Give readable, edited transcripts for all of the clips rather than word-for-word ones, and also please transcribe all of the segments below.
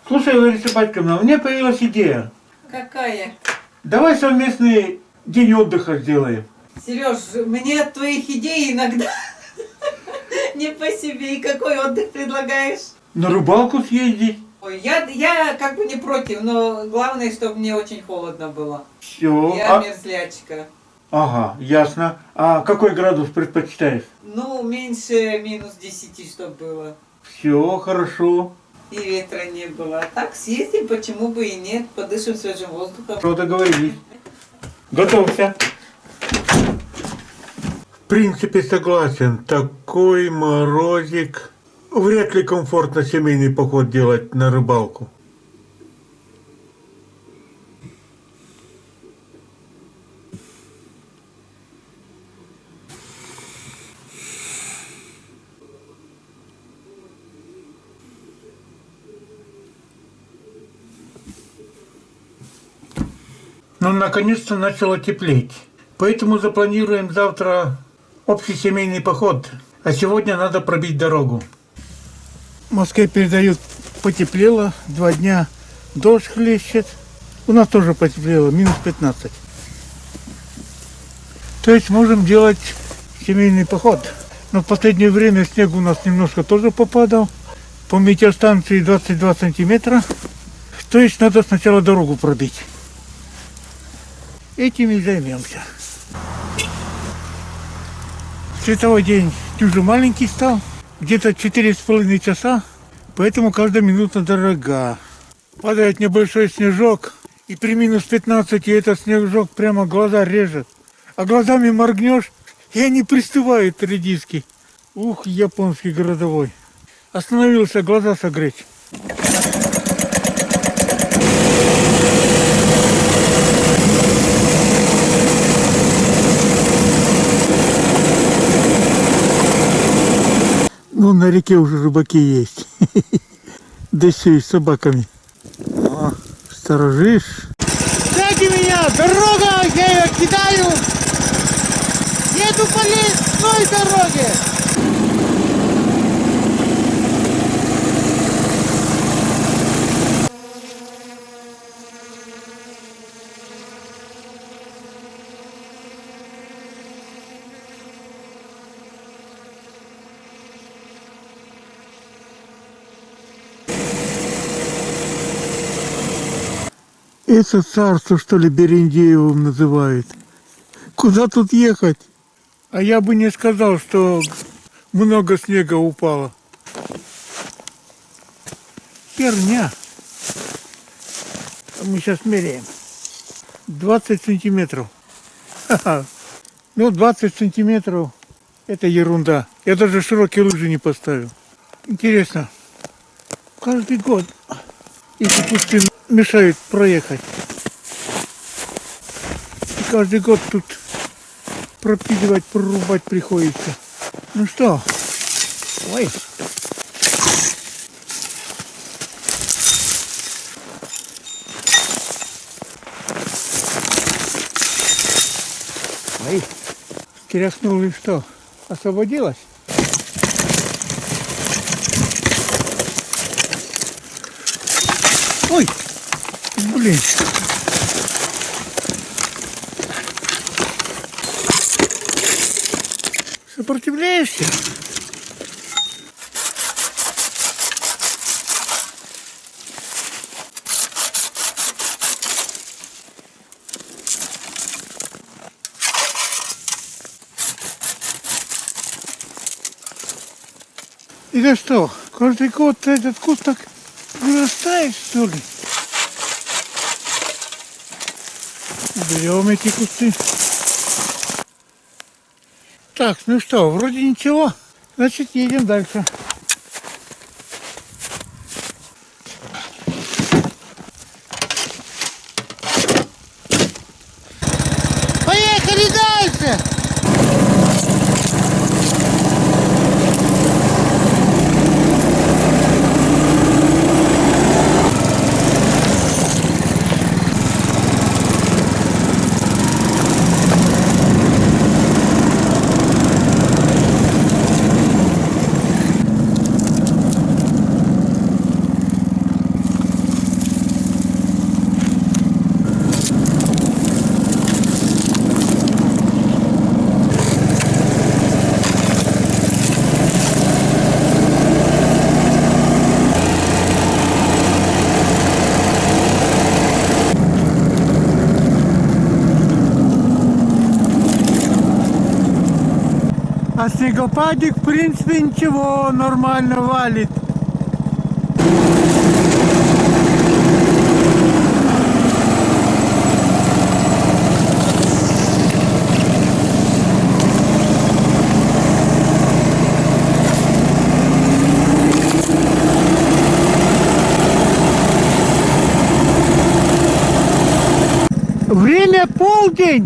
Слушай, Лариса Батьковна, у меня появилась идея. Какая? Давай совместный день отдыха сделаем. Сереж, мне от твоих идей иногда не по себе. И какой отдых предлагаешь? На рыбалку съездить. Ой, я как бы не против, но главное, чтобы мне очень холодно было. Все. Я мерзлячка. Ага, ясно. А какой градус предпочитаешь? Ну, меньше минус 10, чтобы было. Все, хорошо. И ветра не было. А так съездим, почему бы и нет. Подышим свежим воздухом. Что договорились. Готовься. В принципе, согласен. Такой морозик. Вряд ли комфортно семейный поход делать на рыбалку. Ну, наконец-то начало теплеть. Поэтому запланируем завтра общий семейный поход. А сегодня надо пробить дорогу. В Москве передают, потеплело. 2 дня дождь хлещет. У нас тоже потеплело, минус 15. То есть можем делать семейный поход. Но в последнее время снег у нас немножко тоже попадал. По метеостанции 22 сантиметра. То есть надо сначала дорогу пробить. Этим и займемся. Световой день уже маленький стал. Где-то 4,5 часа. Поэтому каждая минута дорога. Падает небольшой снежок. И при минус 15 этот снежок прямо глаза режет. А глазами моргнешь, и они пристывают редиски. Ух, японский городовой. Остановился глаза согреть. Ну, на реке уже рыбаки есть. Да еще и с собаками. О, сторожишь. Сзади меня дорога, я ее кидаю. Еду по лесной дороге. Это царство, что ли, Берендеевым называют. Куда тут ехать? А я бы не сказал, что много снега упало. Херня. Мы сейчас меряем. 20 сантиметров. Ха-ха. Ну, 20 сантиметров это ерунда. Я даже широкие лыжи не поставил. Интересно. Каждый год эти кусты мешают проехать. И каждый год тут пропиливать, прорубать приходится. Ну что? Ой. Ой. Стряхнул и что? Освободилась? Ой! Блин! Сопротивляешься? И да что, каждый год этот куст так вырастает, что ли? Берем эти кусты. Так, ну что, вроде ничего. Значит, едем дальше. Поехали дальше! А снегопадик, в принципе, ничего, нормально валит. Время полдень,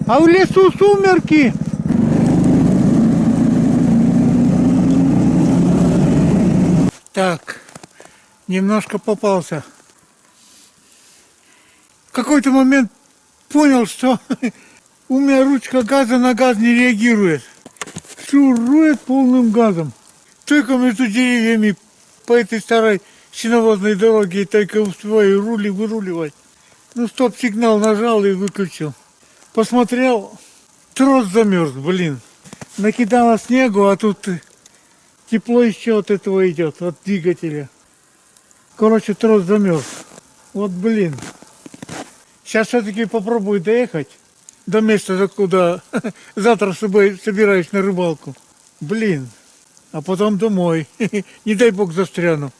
а в лесу сумерки. Так, немножко попался. В какой-то момент понял, что у меня ручка газа на газ не реагирует. Шурует полным газом. Только между деревьями по этой старой сеновозной дороге только успеваю выруливать. Ну, стоп-сигнал нажал и выключил. Посмотрел, трос замерз, блин. Накидало снегу, а тут тепло еще от этого идет, от двигателя. Короче, трос замерз. Вот, блин. Сейчас все-таки попробую доехать до места, куда завтра с собой собираюсь на рыбалку. Блин. А потом домой. Не дай бог застряну.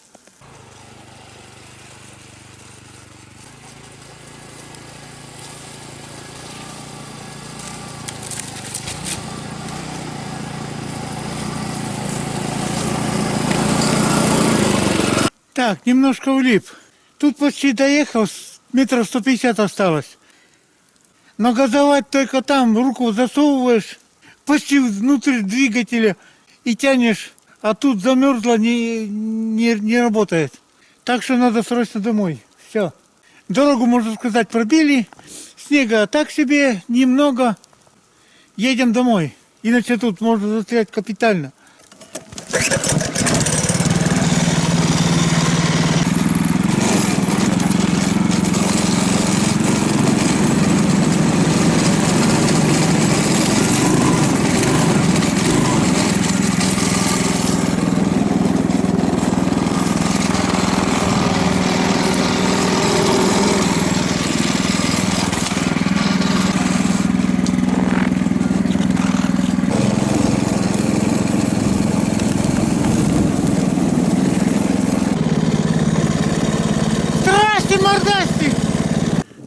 Так, немножко влип. Тут почти доехал, метров 150 осталось. Но газовать только там, руку засовываешь почти внутрь двигателя и тянешь, а тут замерзло, не работает. Так что надо срочно домой. Все. Дорогу, можно сказать, пробили. Снега так себе, немного. Едем домой. Иначе тут можно застрять капитально.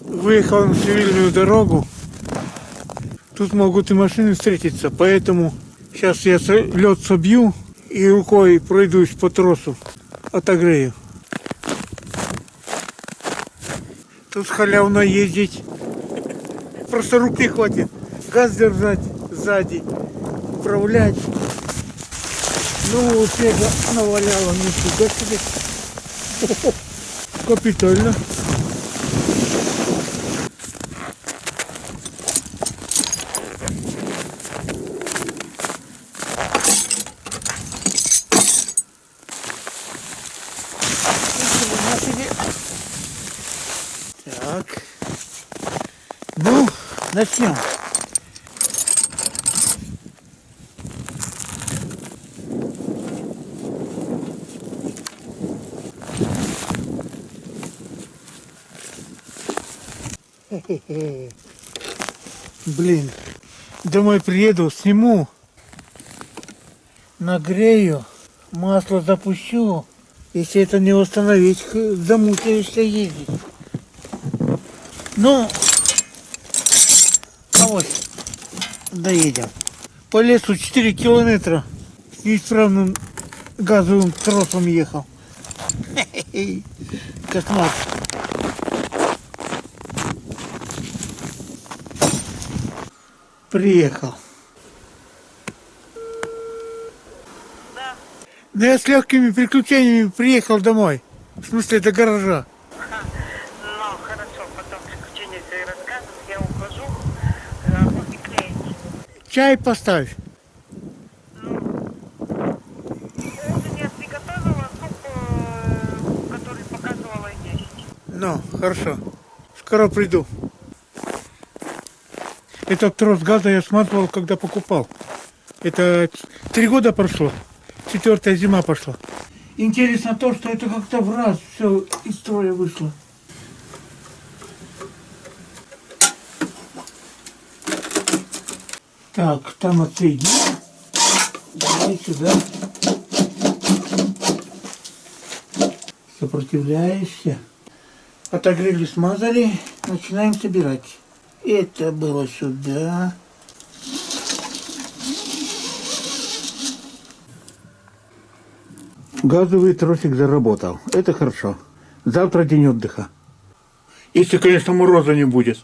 Выехал на цивильную дорогу. Тут могут и машины встретиться, поэтому сейчас я лед собью и рукой пройдусь по тросу, отогрею. Тут халявно ездить. Просто рук не хватит. Газ держать сзади, управлять. Ну, снега наваляло, нифига себе. Капитально. Так. Ну, начнем. Блин, домой приеду, сниму, нагрею, масло запущу. Если это не установить, замучаешься ездить. Ну, вот, доедем. По лесу 4 километра с неисправным газовым тросом ехал. Кошмар. Приехал. Да. Да я с легкими приключениями приехал домой. В смысле, до гаража. Ну, хорошо, потом приключения свои рассказывать, я ухожу, руки клеить. Чай поставь. Я уже приготовила суп, который показывала здесь. Ну, хорошо. Скоро приду. Этот трос газа я сматывал, когда покупал. Это 3 года прошло. 4-я зима пошла. Интересно то, что это как-то в раз все из строя вышло. Так, там отсоединил. Давай сюда. Сопротивляешься. Отогрели, смазали. Начинаем собирать. Это было сюда. Газовый тросик заработал. Это хорошо. Завтра день отдыха. Если, конечно, мороза не будет.